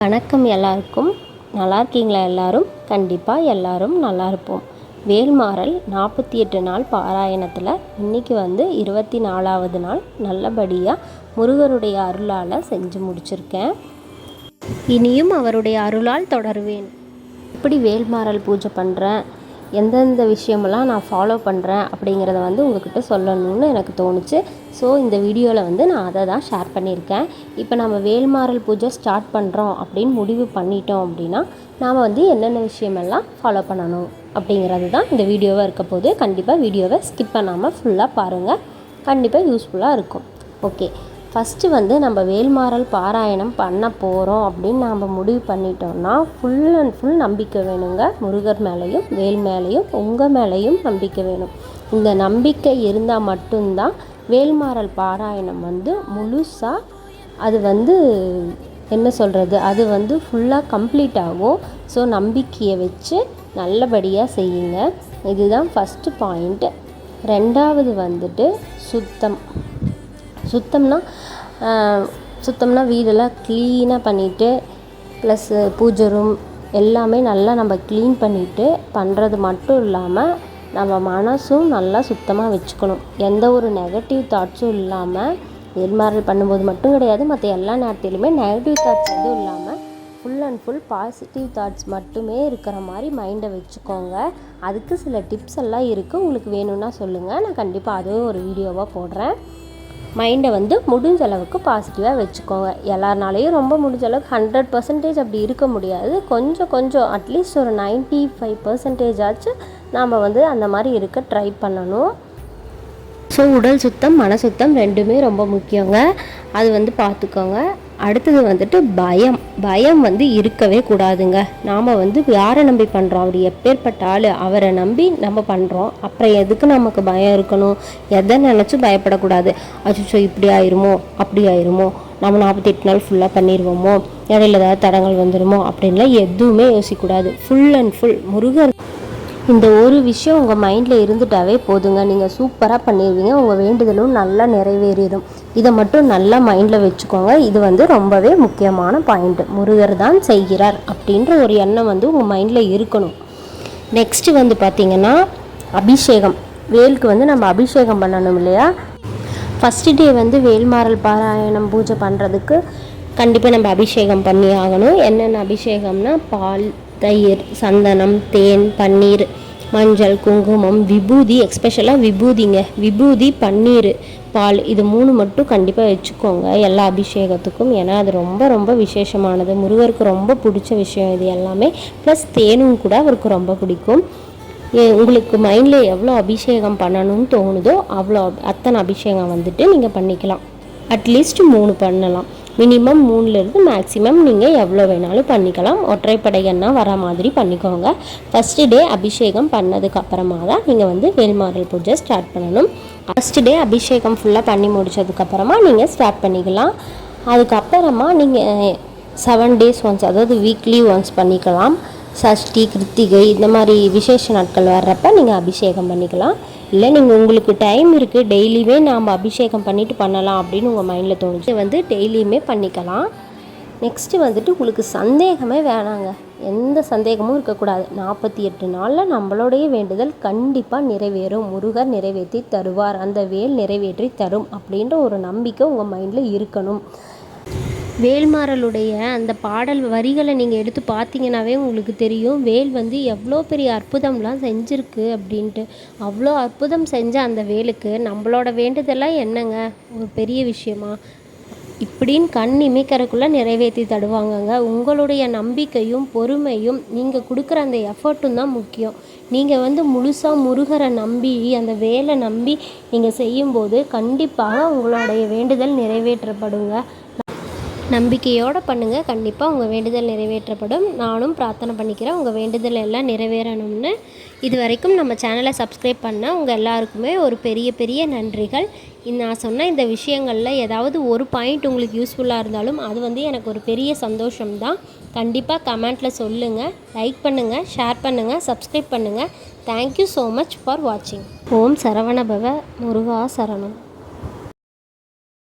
வணக்கம் எல்லாருக்கும். நல்லா இருக்கீங்களா? எல்லாரும் கண்டிப்பாக எல்லாரும் நல்லா இருப்போம். வேல்மாறல் 48 நாள் பாராயணத்தில் இன்றைக்கி 24வது நாள் நல்லபடியாக முருகருடைய அருளால் செஞ்சு முடிச்சிருக்கேன். இனியும் அவருடைய அருளால் தொடருவேன். எப்படி வேல்மாறல் பூஜை பண்ணுறேன், எந்தெந்த விஷயமெல்லாம் நான் ஃபாலோ பண்ணுறேன் அப்படிங்கிறத உங்கள்கிட்ட சொல்லணும்னு எனக்கு தோணுச்சு. ஸோ இந்த வீடியோவில் நான் அதை தான் ஷேர் பண்ணியிருக்கேன். இப்போ நம்ம வேல்மாறல் பூஜை ஸ்டார்ட் பண்ணுறோம் அப்படின்னு முடிவு பண்ணிட்டோம் அப்படின்னா நாம் என்னென்ன விஷயமெல்லாம் ஃபாலோ பண்ணணும் அப்படிங்கிறது தான் இந்த வீடியோவாக இருக்க போது. கண்டிப்பாக வீடியோவை ஸ்கிப் பண்ணாமல் ஃபுல்லாக பாருங்கள், கண்டிப்பாக யூஸ்ஃபுல்லாக இருக்கும். ஓகே, ஃபஸ்ட்டு நம்ம வேல்மாறல் பாராயணம் பண்ண போகிறோம் அப்படின்னு நாம் முடிவு பண்ணிட்டோம்னா ஃபுல் அண்ட் ஃபுல் நம்பிக்கை வேணுங்க. முருகர் மேலேயும் வேல் மேலேயும் உங்கள் மேலேயும் நம்பிக்கை வேணும். இந்த நம்பிக்கை இருந்தால் மட்டும்தான் வேல்மாறல் பாராயணம் முழுசாக அது என்ன சொல்கிறது, அது ஃபுல்லாக கம்ப்ளீட் ஆகும். ஸோ நம்பிக்கையை வச்சு நல்லபடியாக செய்யுங்க. இதுதான் ஃபஸ்ட்டு பாயிண்ட்டு. ரெண்டாவது சுத்தம்னா வீடெல்லாம் க்ளீனாக பண்ணிவிட்டு ப்ளஸ் பூஜை ரூம் எல்லாமே நல்லா நம்ம க்ளீன் பண்ணிவிட்டு பண்ணுறது மட்டும் இல்லாமல் நம்ம மனசும் நல்லா சுத்தமாக வச்சுக்கணும். எந்த ஒரு நெகட்டிவ் தாட்ஸும் இல்லாமல், வேல்மாறல் பண்ணும்போது மட்டும் கிடையாது, மற்ற எல்லா நேரத்திலுமே நெகட்டிவ் தாட்ஸ் எதுவும் இல்லாமல் full and full positive thoughts மட்டுமே இருக்கிற மாதிரி மைண்டை வச்சுக்கோங்க. அதுக்கு சில டிப்ஸ் எல்லாம் இருக்குது, உங்களுக்கு வேணும்னா சொல்லுங்கள், நான் கண்டிப்பாக அதுவும் ஒரு வீடியோவாக போடுறேன். மைண்டை முடிஞ்ச அளவுக்கு பாசிட்டிவாக வச்சுக்கோங்க. எல்லாருனாலையும் ரொம்ப முடிஞ்ச அளவுக்கு 100% அப்படி இருக்க முடியாது. கொஞ்சம் அட்லீஸ்ட் ஒரு 95% ஆச்சு நாம் அந்த மாதிரி இருக்க ட்ரை பண்ணணும். ஸோ உடல் சுத்தம் மன சுத்தம் ரெண்டுமே ரொம்ப முக்கியங்க. அது பார்த்துக்கோங்க. அடுத்தது பயம் இருக்கவே கூடாதுங்க. நாம் யாரை நம்பி பண்ணுறோம், அவர் எப்பேற்பட்ட ஆள், அவரை நம்பி நம்ம பண்ணுறோம். அப்புறம் எதுக்கு நமக்கு பயம் இருக்கணும்? எதை நினச்சும் பயப்படக்கூடாது. அச்சோ இப்படி ஆயிருமோ அப்படி ஆயிருமோ, நம்ம 48 நாள் ஃபுல்லாக பண்ணிடுவோமோ, இடையில ஏதாவது தடங்கள் வந்துடுமோ அப்படின்லாம் எதுவுமே யோசிக்கக்கூடாது. ஃபுல் அண்ட் ஃபுல் முருகர் இந்த ஒரு விஷயம் உங்கள் மைண்டில் இருந்துட்டாவே போதுங்க. நீங்கள் சூப்பராக பண்ணிடுவீங்க. உங்கள் வேண்டுதலும் நல்லா நிறைவேறிடும். இதை மட்டும் நல்லா மைண்டில் வச்சுக்கோங்க. இது ரொம்பவே முக்கியமான பாயிண்ட்டு. முருகர் தான் செய்கிறார் அப்படின்ற ஒரு எண்ணம் உங்கள் மைண்டில் இருக்கணும். நெக்ஸ்ட்டு பார்த்திங்கன்னா அபிஷேகம். வேலுக்கு நம்ம அபிஷேகம் பண்ணணும் இல்லையா? ஃபஸ்ட்டு டே வேல்மாறல் பாராயணம் பூஜை பண்ணுறதுக்கு கண்டிப்பாக நம்ம அபிஷேகம் பண்ணி ஆகணும். என்னென்ன அபிஷேகம்னா பால், தயிர், சந்தனம், தேன், பன்னீர், மஞ்சள், குங்குமம், விபூதி, எக்ஸ்பெஷலாக விபூதி, பன்னீர், பால், இது 3 மட்டும் கண்டிப்பாக வச்சுக்கோங்க எல்லா அபிஷேகத்துக்கும். ஏன்னா அது ரொம்ப ரொம்ப விசேஷமானது. முருகருக்கு ரொம்ப பிடிச்ச விஷயம் இது எல்லாமே. ப்ளஸ் தேனும் கூட அவருக்கு ரொம்ப பிடிக்கும். உங்களுக்கு மைண்டில் எவ்வளோ அபிஷேகம் பண்ணணும்னு தோணுதோ அத்தனை அபிஷேகம் நீங்கள் பண்ணிக்கலாம். அட்லீஸ்ட் 3 பண்ணலாம். மினிமம் 3லேருந்து மேக்ஸிமம் நீங்கள் எவ்வளோ வேணாலும் பண்ணிக்கலாம். ஒற்றைப்படையன்னா வர மாதிரி பண்ணிக்கோங்க. ஃபஸ்ட்டு டே அபிஷேகம் பண்ணதுக்கப்புறமா தான் நீங்கள் வேல்மாறல் பூஜை ஸ்டார்ட் பண்ணணும். ஃபஸ்ட்டு டே அபிஷேகம் ஃபுல்லாக பண்ணி முடித்ததுக்கப்புறமா நீங்கள் ஸ்டார்ட் பண்ணிக்கலாம். அதுக்கப்புறமா நீங்கள் 7 days ஒன்ஸ், அதாவது வீக்லி ஒன்ஸ் பண்ணிக்கலாம். சஷ்டி, கிருத்திகை இந்த மாதிரி விசேஷ நாட்கள் வர்றப்ப நீங்கள் அபிஷேகம் பண்ணிக்கலாம். இல்லை நீங்கள் உங்களுக்கு டைம் இருக்குது, டெய்லியுமே நாம் அபிஷேகம் பண்ணிவிட்டு பண்ணலாம் அப்படின்னு உங்கள் மைண்டில் தோணுச்சு, டெய்லியுமே பண்ணிக்கலாம். நெக்ஸ்ட்டு உங்களுக்கு சந்தேகமே வேணாங்க. எந்த சந்தேகமும் இருக்கக்கூடாது. 48 நாளில் நம்மளுடைய வேண்டுதல் கண்டிப்பாக நிறைவேறும். முருகர் நிறைவேற்றி தருவார், அந்த வேல் நிறைவேற்றி தரும் அப்படின்ற ஒரு நம்பிக்கை உங்கள் மைண்டில் இருக்கணும். வேல்மாறலுடைய அந்த பாடல் வரிகளை நீங்கள் எடுத்து பார்த்தீங்கன்னாவே உங்களுக்கு தெரியும் வேல் எவ்வளோ பெரிய அற்புதம்லாம் செஞ்சுருக்கு அப்படின்ட்டு. அவ்வளோ அற்புதம் செஞ்ச அந்த வேலுக்கு நம்மளோட வேண்டுதெல்லாம் என்னங்க ஒரு பெரிய விஷயமா? இப்படின்னு கண் இமைக்கிறதுக்குள்ளே நிறைவேற்றி தடுவாங்கங்க. உங்களுடைய நம்பிக்கையும் பொறுமையும் நீங்கள் கொடுக்குற அந்த எஃபர்ட்டும் தான் முக்கியம். நீங்கள் முழுசாக முருகரை நம்பி அந்த வேலை நம்பி நீங்கள் செய்யும்போது கண்டிப்பாக உங்களுடைய வேண்டுதல் நிறைவேற்றப்படுங்க. நம்பிக்கையோடு பண்ணுங்கள், கண்டிப்பாக உங்கள் வேண்டுதல் நிறைவேற்றப்படும். நானும் பிரார்த்தனை பண்ணிக்கிறேன் உங்கள் வேண்டுதல் எல்லாம் நிறைவேறணும்னு. இது வரைக்கும் நம்ம சேனலை சப்ஸ்கிரைப் பண்ண உங்கள் எல்லாருக்குமே ஒரு பெரிய பெரிய நன்றிகள். நான் சொன்ன இந்த விஷயங்களில் ஏதாவது ஒரு பாயிண்ட் உங்களுக்கு யூஸ்ஃபுல்லாக இருந்தாலும் அது எனக்கு ஒரு பெரிய சந்தோஷம்தான். கண்டிப்பாக கமெண்ட்டில் சொல்லுங்கள், லைக் பண்ணுங்கள், ஷேர் பண்ணுங்கள், சப்ஸ்கிரைப் பண்ணுங்கள். தேங்க்யூ ஸோ மச் ஃபார் வாட்சிங். ஓம் சரவணபவ. முருகா சரணம்.